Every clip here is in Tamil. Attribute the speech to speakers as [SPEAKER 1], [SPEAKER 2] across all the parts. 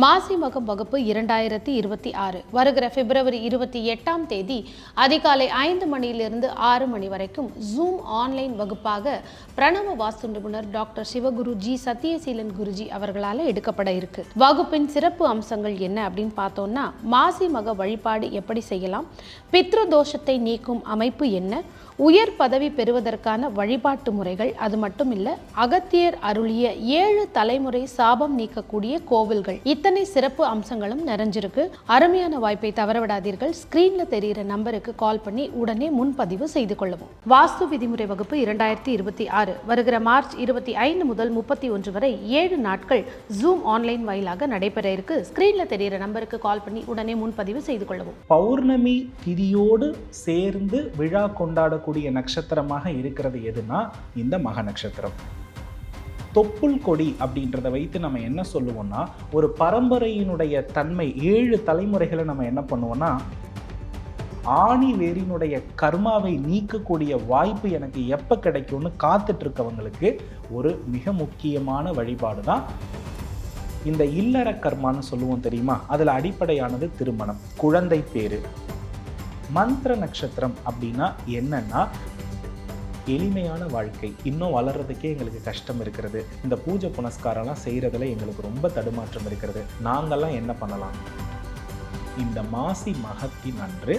[SPEAKER 1] மாசி மகம் வகுப்பு 2026 வருகிற பிப்ரவரி 28ஆம் தேதி அதிகாலை 5 மணியிலிருந்து 6 மணி வரைக்கும் ஜூம் ஆன்லைன் வகுப்பாக பிரணவ வாஸ்து நிபுணர் டாக்டர் சிவகுரு ஜி சத்யசீலன் குருஜி அவர்களால் எடுக்கப்பட இருக்கு. வகுப்பின் சிறப்பு அம்சங்கள் என்ன அப்படின்னு பார்த்தோம்னா, மாசி மக வழிபாடு எப்படி செய்யலாம், பித்ரு தோஷத்தை நீக்கும் அமைப்பு என்ன, உயர் பதவி பெறுவதற்கான வழிபாட்டு முறைகள், அது மட்டும் இல்ல அகத்தியர் அருளிய 7 தலைமுறை சாபம் நீக்கக்கூடிய கோவில்கள், இத்தனை சிறப்பு அம்சங்களும் நிறைஞ்சிருக்கு. அருமையான வாய்ப்பை தவறவிடாதீர்கள். ஸ்கிரீன்ல தெரிகிற நம்பருக்கு கால் பண்ணி உடனே முன்பதிவு செய்து கொள்ளவும். வாஸ்து விதிமுறை வகுப்பு 2026 வருகிற மார்ச் 25 முதல் 31 வரை 7 நாட்கள் ஜூம் ஆன்லைன் வாயிலாக நடைபெற இருக்கு. ஸ்கிரீன்ல தெரிகிற நம்பருக்கு கால் பண்ணி உடனே முன்பதிவு செய்து கொள்ளவும்.
[SPEAKER 2] பௌர்ணமி திதியோடு சேர்ந்து விழா கொண்டாடக்கூடிய நட்சத்திரமாக இருக்கிறது எதுனா இந்த மக நட்சத்திரம். தொப்புள் கொடி அப்படின்றத வைத்து நம்ம என்ன சொல்லுவோம்னா, ஒரு பரம்பரையினுடைய தன்மை 7 தலைமுறைகளை நம்ம என்ன பண்ணுவோம்னா, ஆணி வேரினுடைய கர்மாவை நீக்கக்கூடிய வாய்ப்பு எனக்கு எப்போ கிடைக்கும்னு காத்துட்டு இருக்கவங்களுக்கு ஒரு மிக முக்கியமான வழிபாடு தான் இந்த இல்லற கர்மான்னு சொல்லுவோம் தெரியுமா. அதில் அடிப்படையானது திருமணம், குழந்தை பேரு. மந்திர நட்சத்திரம் அப்படின்னா என்னன்னா, எளிமையான வாழ்க்கை, இன்னும் வளர்றதுக்கே எங்களுக்கு கஷ்டம் இருக்கிறது, இந்த பூஜை புனஸ்காரம்லாம் செய்கிறதுல எங்களுக்கு ரொம்ப தடுமாற்றம் இருக்கிறது, நாங்கள்லாம் என்ன பண்ணலாம்? இந்த மாசி மகத்தின் அன்று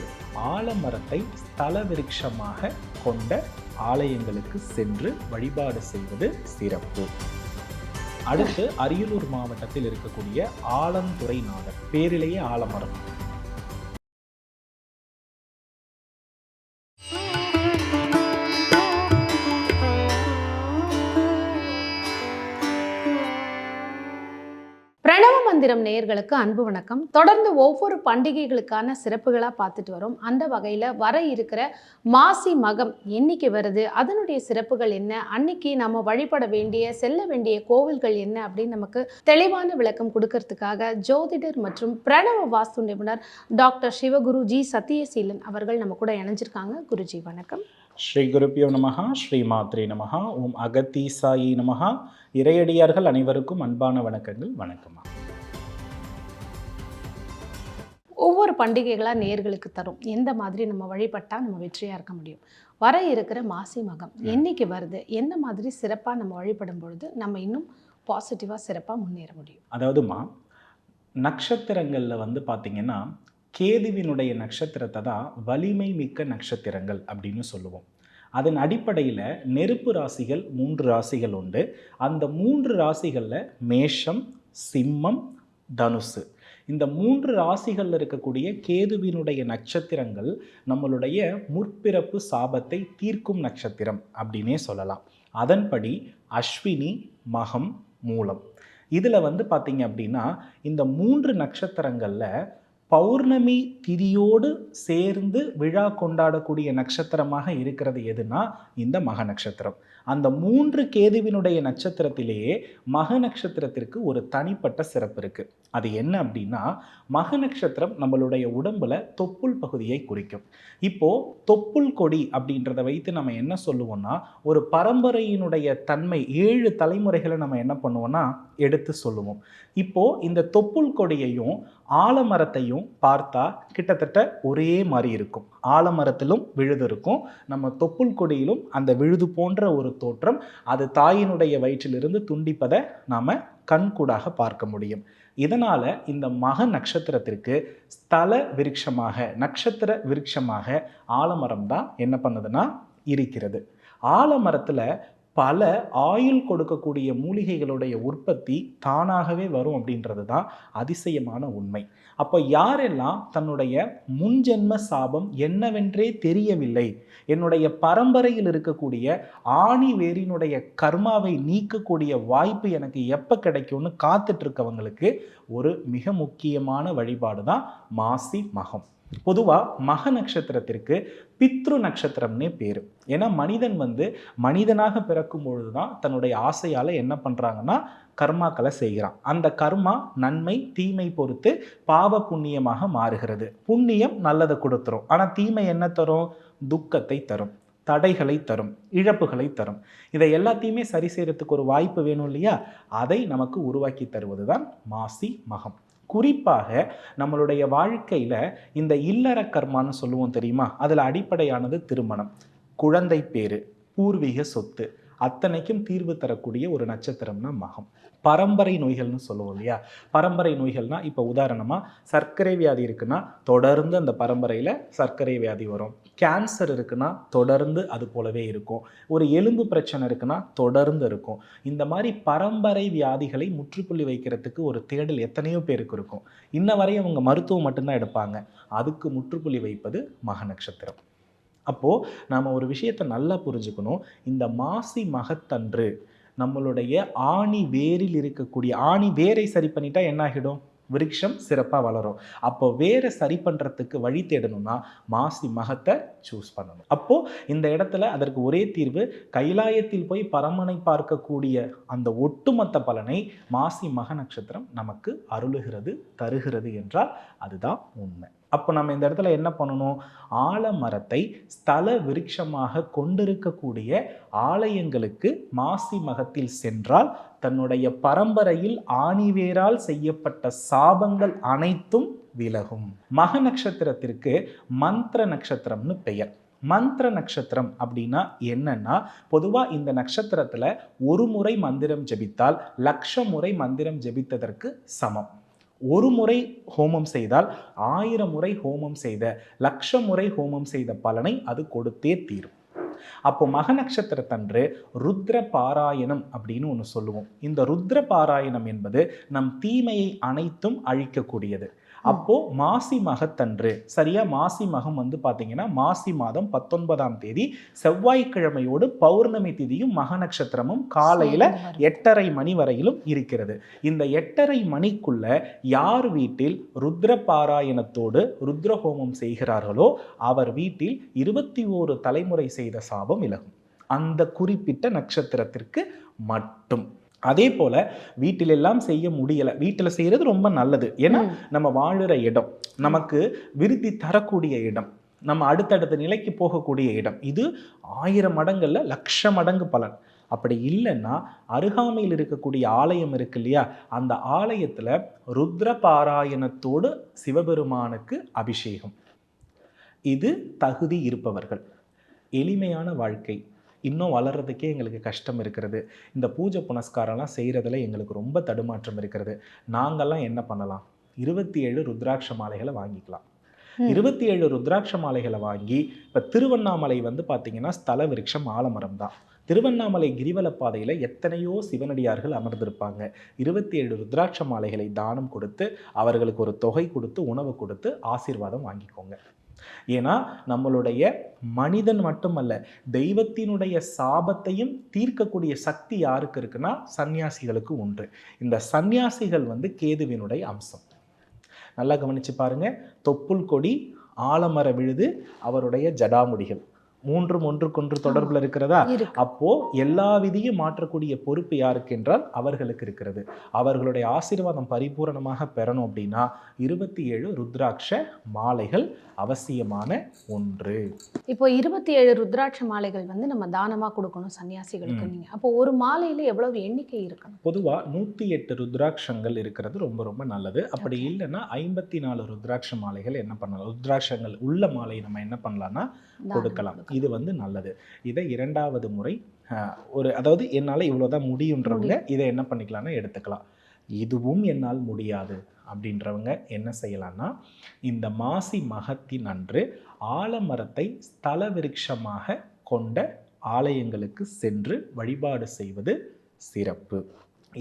[SPEAKER 2] ஆலமரத்தை ஸ்தல விருட்சமாக கொண்ட ஆலயங்களுக்கு சென்று வழிபாடு செய்வது சிறப்பு. அடுத்து அரியலூர் மாவட்டத்தில் இருக்கக்கூடிய ஆலந்துறைநாதர், பேரிலேயே ஆலமரம்.
[SPEAKER 1] பிரணவ மந்திரம் நேயர்களுக்கு அன்பு வணக்கம். தொடர்ந்து ஒவ்வொரு பண்டிகைகளுக்கான சிறப்புகளா பார்த்துட்டு வரோம். அந்த வகையில வர இருக்கிற மாசி மகம் என்னைக்கு வருது, அதனுடைய சிறப்புகள் என்ன, அன்னைக்கு நம்ம வழிபட வேண்டிய செல்ல வேண்டிய கோவில்கள் என்ன அப்படின்னு நமக்கு தெளிவான விளக்கம் கொடுக்கறதுக்காக ஜோதிடர் மற்றும் பிரணவ வாஸ்து நிபுணர் டாக்டர் சிவகுரு ஜி சத்யசீலன் அவர்கள் நம்ம கூட இணைஞ்சிருக்காங்க. குருஜி வணக்கம்.
[SPEAKER 2] ஸ்ரீ குருப்பியோ நமஹா, ஸ்ரீ மாத்ரே நமஹா, ஓம் அகத்தீசாயி நமஹா. இறையடியார்கள் அனைவருக்கும் அன்பான வணக்கங்கள். வணக்கமா.
[SPEAKER 1] ஒவ்வொரு பண்டிகைகளா நேர்களுக்கு தரும், எந்த மாதிரி நம்ம வழிபட்டா நம்ம வெற்றியா இருக்க முடியும், வர இருக்கிற மாசி மகம் என்னைக்கு வருது, எந்த மாதிரி சிறப்பா நம்ம வழிபடும் பொழுது நம்ம இன்னும் பாசிட்டிவா சிறப்பா முன்னேற முடியும்?
[SPEAKER 2] அதாவதுமா, நட்சத்திரங்கள்ல பார்த்தீங்கன்னா, கேதுவினுடைய நட்சத்திரத்தை தான் வலிமை மிக்க நட்சத்திரங்கள் அப்படின்னு சொல்லுவோம். அதன் அடிப்படையில் நெருப்பு ராசிகள் 3 ராசிகள் உண்டு. அந்த 3 ராசிகளில் மேஷம், சிம்மம், தனுசு, இந்த 3 ராசிகளில் இருக்கக்கூடிய கேதுவினுடைய நட்சத்திரங்கள் நம்மளுடைய முற்பிறப்பு சாபத்தை தீர்க்கும் நட்சத்திரம் அப்படின்னே சொல்லலாம். அதன்படி அஸ்வினி, மகம், மூலம், இதில் பார்த்தீங்க அப்படின்னா இந்த 3 நட்சத்திரங்களில் பௌர்ணமி திதியோடு சேர்ந்து விழா கொண்டாடக்கூடிய நட்சத்திரமாக இருக்கிறது எதுனா இந்த மக நட்சத்திரம். அந்த 3 கேதுவினுடைய நட்சத்திரத்திலேயே மக நட்சத்திரத்திற்கு ஒரு தனிப்பட்ட சிறப்பு இருக்கு. அது என்ன அப்படின்னா, மக நட்சத்திரம் நம்மளுடைய உடம்புல தொப்புள் பகுதியை குறிக்கும். இப்போ தொப்புள் கொடி அப்படின்றத வைத்து நம்ம என்ன சொல்லுவோம்னா, ஒரு பரம்பரையினுடைய தன்மை 7 தலைமுறைகளை நம்ம என்ன பண்ணுவோம்னா எடுத்து சொல்லுவோம். இப்போ இந்த தொப்புள் கொடியையும் ஆலமரத்தையும் பார்த்தா கிட்டத்தட்ட ஒரே மாதிரி இருக்கும். ஆலமரத்திலும் விழுது இருக்கும், நம்ம தொப்புள் கொடியிலும் அந்த விழுது போன்ற ஒரு தோற்றம். அது தாயினுடைய வயிற்றிலிருந்து துண்டிப்பதை நாம கண்கூடாக பார்க்க முடியும். இதனால இந்த மக நட்சத்திரத்திற்கு ஸ்தல விருட்சமாக, நட்சத்திர விருட்சமாக ஆலமரம் தான் என்ன பண்ணுதுன்னா இருக்கிறது. ஆலமரத்துல பல ஆயுள் கொடுக்கக்கூடிய மூலிகைகளுடைய உற்பத்தி தானாகவே வரும் அப்படின்றது தான் அதிசயமான உண்மை. அப்போ யாரெல்லாம் தன்னுடைய முன்ஜென்ம சாபம் என்னவென்றே தெரியவில்லை, என்னுடைய பரம்பரையில் இருக்கக்கூடிய ஆணி வேரினுடைய கர்மாவை நீக்கக்கூடிய வாய்ப்பு எனக்கு எப்போ கிடைக்கும்னு காத்துட்டு இருக்கவங்களுக்கு ஒரு மிக முக்கியமான வழிபாடு தான் மாசி மகம். பொதுவாக மக நட்சத்திரத்திற்கு பித்ரு நட்சத்திரம்னே பேர். ஏன்னா மனிதன் மனிதனாக பிறக்கும் பொழுது தான் தன்னுடைய ஆசையால் என்ன பண்ணுறாங்கன்னா கர்மாக்களை செய்கிறான். அந்த கர்மா நன்மை தீமை பொறுத்து பாவ புண்ணியமாக மாறுகிறது. புண்ணியம் நல்லதை கொடுத்துரும், ஆனால் தீமை என்ன தரும்? துக்கத்தை தரும். தடைகளை தரும், இழப்புகளை தரும். இதை எல்லாத்தையுமே சரி செய்யறதுக்கு ஒரு வாய்ப்பு வேணும் இல்லையா? அதை நமக்கு உருவாக்கி தருவது தான் மாசி மகம். குறிப்பாக நம்மளுடைய வாழ்க்கையில இந்த இல்லற கர்மான்னு சொல்லுவோம் தெரியுமா? அதுல அடிப்படையானது திருமணம், குழந்தை பேரு, பூர்வீக சொத்து, அத்தனைக்கும் தீர்வு தரக்கூடிய ஒரு நட்சத்திரம்னா மகம். பரம்பரை நோய்கள்னு சொல்லுவோம் இல்லையா? பரம்பரை நோய்கள்னா இப்போ உதாரணமா சர்க்கரை வியாதி இருக்குன்னா தொடர்ந்து அந்த பரம்பரையில் சர்க்கரை வியாதி வரும். கேன்சர் இருக்குன்னா தொடர்ந்து அது போலவே இருக்கும். ஒரு எலும்பு பிரச்சனை இருக்குன்னா தொடர்ந்து இருக்கும். இந்த மாதிரி பரம்பரை வியாதிகளை முற்றுப்புள்ளி வைக்கிறதுக்கு ஒரு தேடல் எத்தனையோ பேருக்கு இருக்கும். இன்ன வரையும் அவங்க மருத்துவம் மட்டும்தான் எடுப்பாங்க. அதுக்கு முற்றுப்புள்ளி வைப்பது மக நட்சத்திரம். அப்போது நாம் ஒரு விஷயத்தை நல்லா புரிஞ்சுக்கணும். இந்த மாசி மகத்தன்று நம்மளுடைய ஆணி வேரில் இருக்கக்கூடிய ஆணி வேரை சரி பண்ணிட்டா என்ன ஆகிடும்? விருட்சம் சிறப்பாக வளரும். அப்போ வேரை சரி பண்ணுறதுக்கு வழி தேடணும்னா மாசி மகத்தை சூஸ் பண்ணணும். அப்போது இந்த இடத்துல அதற்கு ஒரே தீர்வு, கைலாயத்தில் போய் பரமனை பார்க்கக்கூடிய அந்த ஒட்டுமொத்த பலனை மாசி மக நட்சத்திரம் நமக்கு அருளுகிறது, தருகிறது என்றால் அதுதான் உண்மை. அப்போ நம்ம இந்த இடத்துல என்ன பண்ணணும்? ஆலமரத்தை ஸ்தல விருட்சமாக கொண்டிருக்கக்கூடிய ஆலயங்களுக்கு மாசி மகத்தில் சென்றால் தன்னுடைய பரம்பரையில் ஆணிவேரால் செய்யப்பட்ட சாபங்கள் அனைத்தும் விலகும். மக நட்சத்திரத்திற்கு மந்திர நட்சத்திரம்னு பெயர். மந்திர நட்சத்திரம் அப்படின்னா என்னன்னா, பொதுவாக இந்த நட்சத்திரத்தில் ஒரு முறை மந்திரம் ஜபித்தால் 1,00,000 முறை மந்திரம் ஜபித்ததற்கு சமம். ஒரு முறை ஹோமம் செய்தால் 1000 முறை ஹோமம் செய்த, 1,00,000 முறை ஹோமம் செய்த பலனை அது கொடுத்தே தீரும். அப்போ மக நட்சத்திரத்தன்று ருத்ர பாராயணம் அப்படின்னு ஒன்று சொல்லுவோம். இந்த ருத்ர பாராயணம் என்பது நம் தீமையை அனைத்தும் அழிக்கக்கூடியது. அப்போ மாசி மகத்தன்று, சரியா மாசி மகம் வந்து பார்த்தீங்கன்னா மாசி மாதம் 19ஆம் தேதி செவ்வாய்க்கிழமையோடு பௌர்ணமி திதியும் மக நட்சத்திரமும் காலையில் 8:30 மணி வரையிலும் இருக்கிறது. இந்த 8:30 மணிக்குள்ள யார் வீட்டில் ருத்ர பாராயணத்தோடு ருத்ர ஹோமம் செய்கிறார்களோ அவர் வீட்டில் 21 தலைமுறை செய்த சாபம் விலகும். அந்த குறிப்பிட்ட நட்சத்திரத்திற்கு மட்டும். அதே போல வீட்டிலெல்லாம் செய்ய முடியலை, வீட்டில் செய்கிறது ரொம்ப நல்லது. ஏன்னா நம்ம வாழுற இடம், நமக்கு விருத்தி தரக்கூடிய இடம், நம்ம அடுத்தடுத்த நிலைக்கு போகக்கூடிய இடம். இது 1000 மடங்குல 1,00,000 மடங்கு பலன். அப்படி இல்லைன்னா அருகாமையில் இருக்கக்கூடிய ஆலயம் இருக்கு இல்லையா? அந்த ஆலயத்தில் ருத்ர பாராயணத்தோடு சிவபெருமானுக்கு அபிஷேகம். இது தகுதி இருப்பவர்கள். எளிமையான வாழ்க்கை, இன்னும் வளர்கிறதுக்கே எங்களுக்கு கஷ்டம் இருக்கிறது, இந்த பூஜை புனஸ்காரம்லாம் செய்கிறதுல எங்களுக்கு ரொம்ப தடுமாற்றம் இருக்கிறது, நாங்கள்லாம் என்ன பண்ணலாம்? 27 ருத்ராட்ச மாலைகளை வாங்கிக்கலாம். 27 ருத்ராட்ச மாலைகளை வாங்கி, இப்போ திருவண்ணாமலை வந்து பார்த்தீங்கன்னா ஸ்தல விருட்சம் ஆலமரம் தான். திருவண்ணாமலை கிரிவல பாதையில் எத்தனையோ சிவனடியார்கள் அமர்ந்திருப்பாங்க. 27 ருத்ராட்ச மாலைகளை தானம் கொடுத்து அவர்களுக்கு ஒரு தொகை கொடுத்து உணவு கொடுத்து ஆசீர்வாதம் வாங்கிக்கோங்க. ஏன்னா நம்மளுடைய மனிதன் மட்டுமல்ல, தெய்வத்தினுடைய சாபத்தையும் தீர்க்கக்கூடிய சக்தி யாருக்கு இருக்குன்னா சன்னியாசிகளுக்கு உண்டு. இந்த சன்னியாசிகள் வந்து கேதுவினுடைய அம்சம். நல்லா கவனிச்சு பாருங்க. தொப்புள் கொடி, ஆலமர விழுது, அவருடைய ஜடாமுடிகள் மூன்றும் ஒன்றுக்கொன்று தொடர்பில் இருக்கிறதா? அப்போ எல்லா விதியும் மாற்றக்கூடிய பொறுப்பு யாருக்கு என்றால் அவர்களுக்கு இருக்கிறது. அவர்களுடைய ஆசீர்வாதம் பரிபூரணமாக பெறணும் அப்படின்னா 27 ருத்ராட்ச மாலைகள் அவசியமான ஒன்று.
[SPEAKER 1] இப்போ 27 ருத்ராட்ச மாலைகள் வந்து நம்ம தானமா கொடுக்கணும் சன்னியாசிகளுக்கு. நீங்க அப்போ ஒரு மாலையில எவ்வளவு எண்ணிக்கை இருக்கணும்?
[SPEAKER 2] பொதுவா 108 ருத்ராட்சங்கள் இருக்கிறது ரொம்ப ரொம்ப நல்லது. அப்படி இல்லைன்னா 54 ருத்ராட்ச மாலைகள் என்ன பண்ணலாம், ருத்ராட்சங்கள் உள்ள மாலை நம்ம என்ன பண்ணலாம்னா கொடுக்கலாம். இது வந்து நல்லது. இதை 2வது முறை அதாவது என்னால் இவ்வளோதான் முடியுன்றவங்க இதை என்ன பண்ணிக்கலாம்னா எடுத்துக்கலாம். இதுவும் என்னால் முடியாது அப்படின்றவங்க என்ன செய்யலாம்னா இந்த மாசி மகத்தின் அன்று ஆலமரத்தை ஸ்தல விருட்சமாக கொண்ட ஆலயங்களுக்கு சென்று வழிபாடு செய்வது சிறப்பு.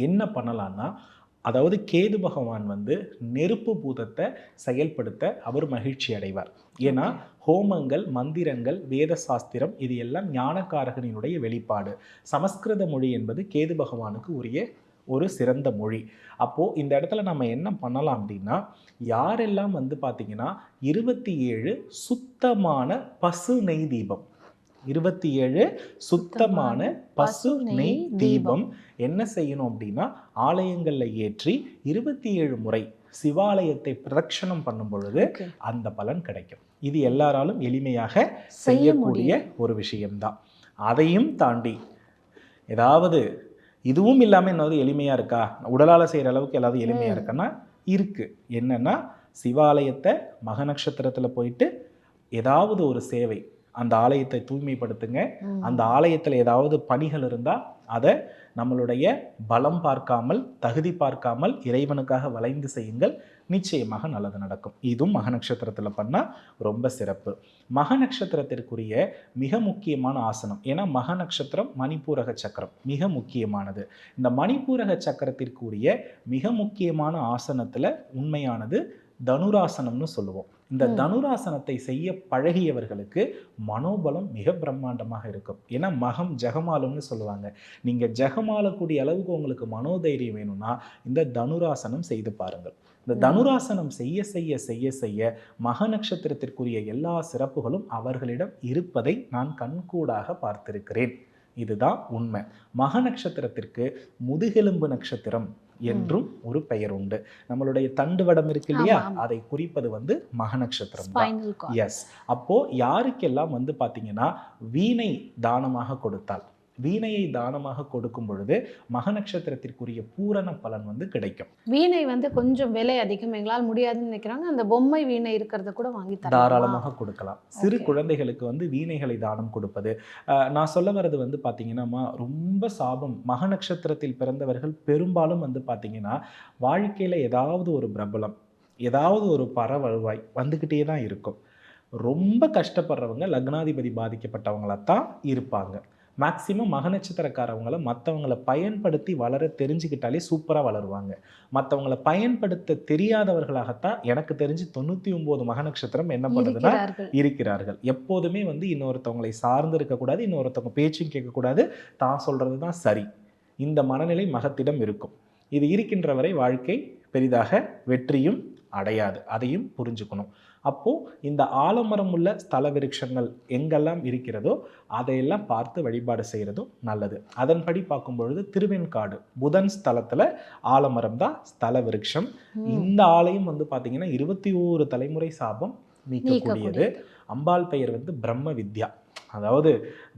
[SPEAKER 2] என்ன பண்ணலான்னா, அதாவது கேது பகவான் வந்து நெருப்பு பூதத்தை செயல்படுத்த அவர் மகிழ்ச்சி அடைவார். ஏன்னா ஹோமங்கள், மந்திரங்கள், வேத சாஸ்திரம் இது எல்லாம் ஞானக்காரகனினுடைய வெளிப்பாடு. சமஸ்கிருத மொழி என்பது கேது பகவானுக்கு உரிய ஒரு சிறந்த மொழி. அப்போது இந்த இடத்துல நம்ம என்ன பண்ணலாம் அப்படின்னா, யாரெல்லாம் வந்து பார்த்திங்கன்னா 27 சுத்தமான பசு நெய் தீபம், 27 சுத்தமான பசு நெய் தீபம் என்ன செய்யணும் அப்படின்னா ஆலயங்களில் ஏற்றி 27 முறை சிவாலயத்தை பிரதட்சணம் பண்ணும் பொழுது அந்த பலன் கிடைக்கும். இது எல்லாராலும் எளிமையாக
[SPEAKER 1] செய்ய
[SPEAKER 2] செய்யக்கூடிய ஒரு விஷயம்தான். அதையும் தாண்டி ஏதாவது இதுவும் இல்லாமல் என்னது எளிமையாக இருக்கா, உடலால் செய்கிற அளவுக்கு ஏதாவது எளிமையாக இருக்குன்னா இருக்குது. என்னென்னா சிவாலயத்தை மக நட்சத்திரத்தில் போயிட்டு ஏதாவது ஒரு சேவை, அந்த ஆலயத்தை தூய்மைப்படுத்துங்க. அந்த ஆலயத்தில் ஏதாவது பணிகள் இருந்தால் அதை நம்மளுடைய பலம் பார்க்காமல், தகுதி பார்க்காமல் இறைவனுக்காக வளைந்து செய்யுங்கள். நிச்சயமாக நல்லது நடக்கும். இதுவும் மக நட்சத்திரத்தில் பண்ணால் ரொம்ப சிறப்பு. மக நட்சத்திரத்திற்குரிய மிக முக்கியமான ஆசனம், ஏன்னா மக நட்சத்திரம் மணிப்பூரக சக்கரம் மிக முக்கியமானது. இந்த மணிப்பூரக சக்கரத்திற்குரிய மிக முக்கியமான ஆசனத்தில் உண்மையானது தனுராசனம்னு சொல்லுவோம். இந்த தனுராசனத்தை செய்ய பழகியவர்களுக்கு மனோபலம் மிக பிரம்மாண்டமாக இருக்கும். ஏன்னா மகம் ஜெகமாலும்னு சொல்லுவாங்க. நீங்கள் ஜெகமாலக்கூடிய அளவுக்கு உங்களுக்கு மனோதைரியம் வேணும்னா இந்த தனுராசனம் செய்து பாருங்கள். இந்த தனுராசனம் செய்ய செய்ய செய்ய செய்ய மக நட்சத்திரத்திற்குரிய எல்லா சிறப்புகளும் அவர்களிடம் இருப்பதை நான் கண்கூடாக பார்த்திருக்கிறேன். இதுதான் உண்மை. மக நட்சத்திரத்திற்கு முதுகெலும்பு நட்சத்திரம் என்றும் ஒரு பெயர் உண்டு. நம்மளுடைய தண்டுவடம் இருக்கு இல்லையா, அதை குறிப்பது மக நட்சத்திரம் தான். எஸ். அப்போ யாருக்கெல்லாம் பாத்தீங்கன்னா வீணை தானமாக கொடுத்தால், வீணையை தானமாக கொடுக்கும் பொழுது மக நட்சத்திரத்திற்குரிய பூரண பலன் கிடைக்கும்.
[SPEAKER 1] வீணை கொஞ்சம் விலை அதிகம், எங்களால் முடியாதுன்னு நினைக்கிறாங்க, அந்த பொம்மை வீணை இருக்கிறத கூட வாங்கி
[SPEAKER 2] தாராளமாக கொடுக்கலாம். சிறு குழந்தைகளுக்கு வீணைகளை தானம் கொடுப்பது. நான் சொல்ல வர்றது பார்த்தீங்கன்னா ரொம்ப சாபம். மக நட்சத்திரத்தில் பிறந்தவர்கள் பெரும்பாலும் பார்த்தீங்கன்னா வாழ்க்கையில் ஏதாவது ஒரு பிரபலம், ஏதாவது ஒரு பரவழுவாய் வந்துக்கிட்டே தான் இருக்கும். ரொம்ப கஷ்டப்படுறவங்க லக்னாதிபதி பாதிக்கப்பட்டவங்களாத்தான் இருப்பாங்க. மேக்சிமம் மக நட்சத்திரக்காரவங்களை மற்றவங்களை பயன்படுத்தி வளர தெரிஞ்சுக்கிட்டாலே சூப்பராக வளருவாங்க. மற்றவங்களை பயன்படுத்த தெரியாதவர்களாகத்தான் எனக்கு தெரிஞ்சு 99 மக நட்சத்திரம் என்ன பண்ணுதுன்னா இருக்கிறார்கள். எப்போதுமே இன்னொருத்தவங்களை சார்ந்து இருக்கக்கூடாது, இன்னொருத்தவங்க பேச்சும் கேட்கக்கூடாது, தான் சொல்கிறது தான் சரி. இந்த மனநிலை மகத்திடம் இருக்கும். இது இருக்கின்ற வரை வாழ்க்கை பெரிதாக வெற்றியும் அடையாது. அதையும் புரிஞ்சுக்கணும். அப்போது இந்த ஆலமரம் உள்ள ஸ்தல விருட்சங்கள் எங்கெல்லாம் இருக்கிறதோ அதையெல்லாம் பார்த்து வழிபாடு செய்கிறதும் நல்லது. அதன்படி பார்க்கும் பொழுது திருவெண்காடு புதன் ஸ்தலத்தில் ஆலமரம் தான் ஸ்தல விருட்சம். இந்த ஆலயம் பார்த்தீங்கன்னா 21 தலைமுறை சாபம் நீக்கக்கூடியது. அம்பாள் பெயர் பிரம்ம வித்யா, அதாவது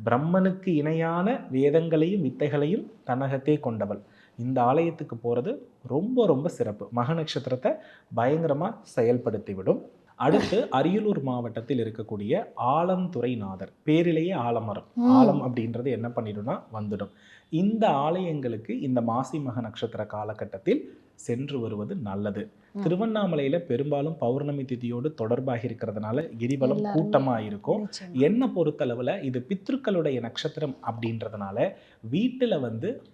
[SPEAKER 2] பிரம்மனுக்கு இணையான வேதங்களையும் வித்தைகளையும் தன்னகத்தே கொண்டவள். இந்த ஆலயத்துக்கு போகிறது ரொம்ப ரொம்ப சிறப்பு. மக நட்சத்திரத்தை பயங்கரமாக செயல்படுத்திவிடும். அடுத்து அரியலூர் மாவட்டத்தில் இருக்கக்கூடிய ஆலந்துறைநாதர், பேரிலேயே ஆலமரம், ஆலம் அப்படின்றது என்ன பண்ணிடும்னா வந்துடும். இந்த ஆலயங்களுக்கு இந்த மாசி மக நட்சத்திர காலகட்டத்தில் சென்று வருவது நல்லது. திருவண்ணாமலையில பெரும்பாலும் பௌர்ணமி திதியோடு தொடர்பாக இருக்கிறதுனால கிரிவலம் கூட்டமாக இருக்கும். என்ன பொறுத்தளவில் இது பித்ருக்களுடைய நட்சத்திரம் அப்படின்றதுனால வீட்டில்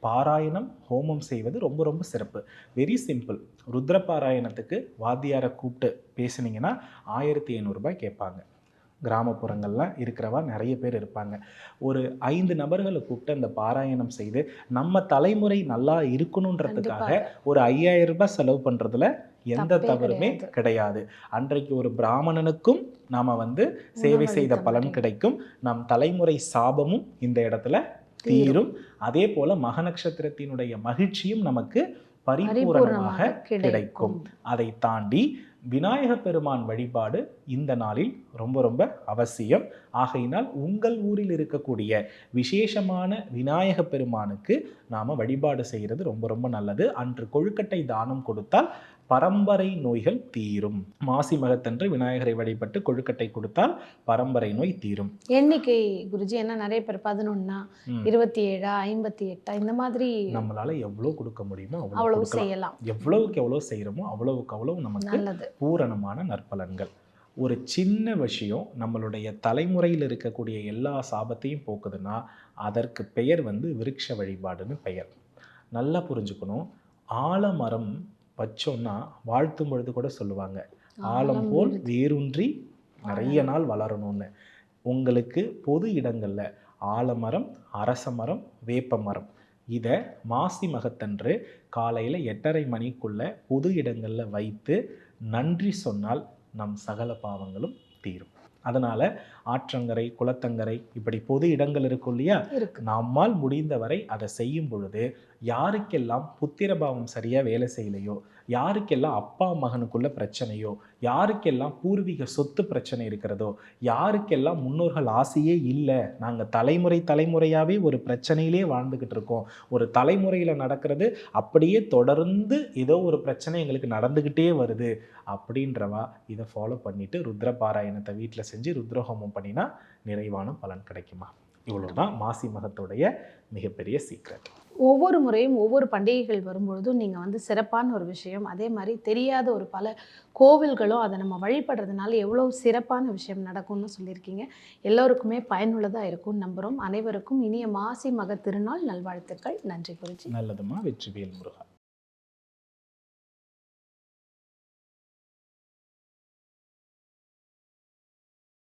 [SPEAKER 2] பாராயணம் ஹோமம் செய்வது ரொம்ப ரொம்ப சிறப்பு. Very simple. ருத்ர பாராயணத்துக்கு வாத்தியாரை கூப்பிட்டு பேசுனீங்கன்னா 1500 ரூபாய் கேட்பாங்க. கிராமப்புறங்கள்லாம் இருக்கிறவா நிறைய பேர் இருப்பாங்க. ஒரு 5 நபர்களை கூப்பிட்டு அந்த பாராயணம் செய்து நம்ம தலைமுறை நல்லா இருக்கணுன்றதுக்காக ஒரு 5000 ரூபாய் செலவு பண்ணுறதுல எந்த தவறுமே கிடையாது. அன்றைக்கு ஒரு பிராமணனுக்கும் நாம் சேவை செய்த பலன் கிடைக்கும். நம் தலைமுறை சாபமும் இந்த இடத்துல தீரும். அதே போல மக நட்சத்திரத்தினுடைய மகிழ்ச்சியும் நமக்கு பரிபூரணமாக கிடைக்கும். அதை தாண்டி விநாயக பெருமான் வழிபாடு இந்த நாளில் ரொம்ப ரொம்ப அவசியம். ஆகையினால் உங்கள் ஊரில் இருக்கக்கூடிய விசேஷமான விநாயக பெருமானுக்கு நாம் வழிபாடு செய்கிறது ரொம்ப ரொம்ப நல்லது. அன்று கொழுக்கட்டை தானம் கொடுத்தால் பரம்பரை நோய்கள் தீரும். மாசி மகத்தன்று விநாயகரை வழிபட்டு கொழுக்கட்டை கொடுத்தால் பரம்பரை நோய் தீரும்.
[SPEAKER 1] எண்ணிக்கை குருஜி என்ன நிறைய பேர் 11, 27, 58 இந்த மாதிரி
[SPEAKER 2] நம்மளால எவ்வளவு கொடுக்க முடியுமோ
[SPEAKER 1] அவ்வளவு செய்யலாம்.
[SPEAKER 2] எவ்வளவுக்கு எவ்வளவு செய்யறோமோ அவ்வளவுக்கு அவ்வளவு நமக்கு பூரணமான நற்பலன்கள். ஒரு சின்ன விஷயம் நம்மளுடைய தலைமுறையில் இருக்கக்கூடிய எல்லா சாபத்தையும் போக்குதுன்னா அதற்கு பெயர் விருட்ச வழிபாடுன்னு பெயர். நல்லா புரிஞ்சுக்கணும். ஆலமரம் வச்சோன்னா வாழ்த்தும் பொழுது கூட சொல்லுவாங்க, ஆலம் போல் வேரூன்றி நிறைய நாள் வளரணும்னு. உங்களுக்கு பொது இடங்களில் ஆலமரம், அரச மரம், வேப்ப மரம் இதை மாசி மகத்தன்று காலையில் 8:30 மணிக்குள்ள பொது இடங்களில் வைத்து நன்றி சொன்னால் நம் சகல பாவங்களும் தீரும். அதனால் ஆற்றங்கரை, குளத்தங்கரை இப்படி பொது இடங்கள் இருக்கும் இல்லையா, நம்மால் முடிந்தவரை அதை செய்யும் பொழுது யாருக்கெல்லாம் புத்திரபாவம் சரியாக வேலை செய்யலையோ, யாருக்கெல்லாம் அப்பா மகனுக்குள்ள பிரச்சனையோ, யாருக்கெல்லாம் பூர்வீக சொத்து பிரச்சனை இருக்கிறதோ, யாருக்கெல்லாம் முன்னோர்கள் ஆசையே இல்லை, நாங்கள் தலைமுறையாகவே ஒரு பிரச்சனையிலே வாழ்ந்துக்கிட்டு இருக்கோம், ஒரு தலைமுறையில் நடக்கிறது அப்படியே தொடர்ந்து ஏதோ ஒரு பிரச்சனை எங்களுக்கு நடந்துக்கிட்டே வருது அப்படின்றவா இதை ஃபாலோ பண்ணிட்டு ருத்ர பாராயணத்தை வீட்டில் செஞ்சு ருத்ரஹோமம் பண்ணினா நிறைவான பலன் கிடைக்குமா? இவ்வளவுதான் மாசி மகத்துடைய மிகப்பெரிய சீக்ரெட்.
[SPEAKER 1] ஒவ்வொரு முறையும் ஒவ்வொரு பண்டிகைகள் வரும்பொழுதும் நீங்கள் வந்து சிறப்பான ஒரு விஷயம், அதே மாதிரி தெரியாத ஒரு பல கோவில்களும் அதை நம்ம வழிபடுறதுனால எவ்வளோ சிறப்பான விஷயம் நடக்கும்னு சொல்லியிருக்கீங்க. எல்லோருக்குமே பயனுள்ளதாக இருக்கும்னு நம்புகிறோம். அனைவருக்கும் இனிய மாசி மக திருநாள் நல்வாழ்த்துக்கள். நன்றி குருஜி.
[SPEAKER 2] நல்லதுமா. வெற்றிவேல் முருகா.